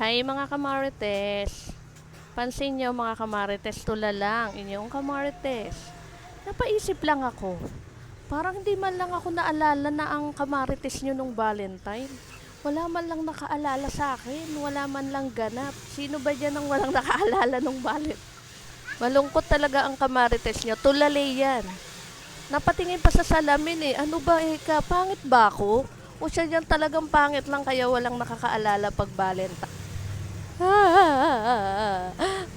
Hi mga kamarites! Pansin nyo mga kamarites, tula lang, inyong kamarites. Napaisip lang ako, parang hindi man lang ako naalala na ang kamarites nyo nung Valentine. Wala man lang nakaalala sa akin, wala man lang ganap. Sino ba dyan ang walang nakaalala nung Valentine? Malungkot talaga ang kamarites nyo, tulale yan. Napatingin pa sa salamin ano ba pangit ba ako? O siya dyan talagang pangit lang kaya walang nakakaalala pag Valentine?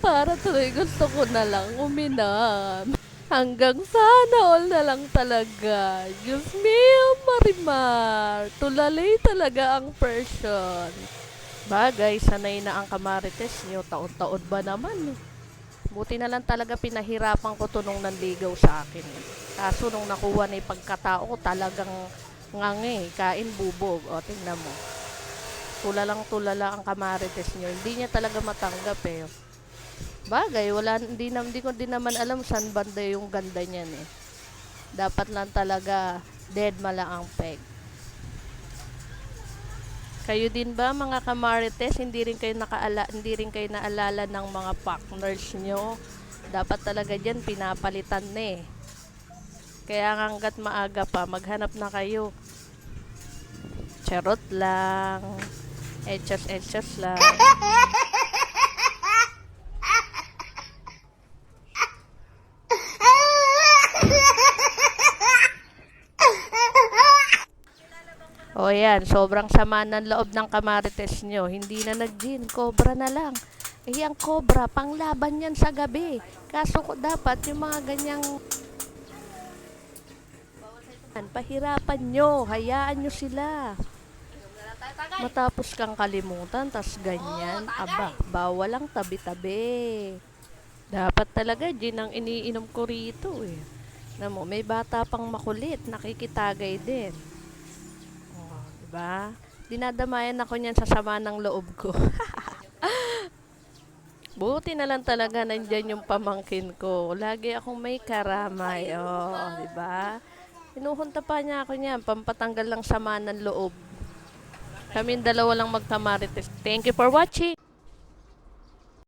Para tuloy gusto ko na lang uminom. Hanggang sana all na lang talaga. Diyos mio, Marimar. Tulalay talaga ang person. Bagay, sanay na ang kamarites nyo. Taon-taon ba naman Buti na lang talaga pinahirapan ko to nung nanligaw sa akin. Kaso nung nakuha na yung pagkatao ko talagang ngangi, kain bubog. O, tingnan mo. Tulala ang kamarites nyo. Hindi niya talaga matanggap Bagay, hindi ko din naman alam saan banda yung ganda niyan Dapat lang talaga dead mala ang peg. Kayo din ba mga kamarites, hindi rin kayo naalala ng mga partners nyo? Dapat talaga diyan pinapalitan Kaya hanggat maaga pa, maghanap na kayo. Charot lang. Etchos lang. O yan, sobrang sama ng loob ng kamarites nyo. Hindi na nag-gin, cobra na lang. Ang cobra, panglaban yan sa gabi. Kaso dapat yung mga ganyang pahirapan nyo, hayaan nyo sila. Matapos kang kalimutan, tas ganyan, bawal lang tabi-tabi. Dapat talaga, gin ang iniinom ko rito may bata pang makulit, nakikitagay din. Diba? Dinadamayan ako niyan sa sama ng loob ko. Buti na lang talaga nandyan yung pamangkin ko. Lagi akong may karamay. Diba? Inuhunta pa niya ako niyan, pampatanggal lang sama ng loob. Kaming dalawa lang magkamarites. Thank you for watching!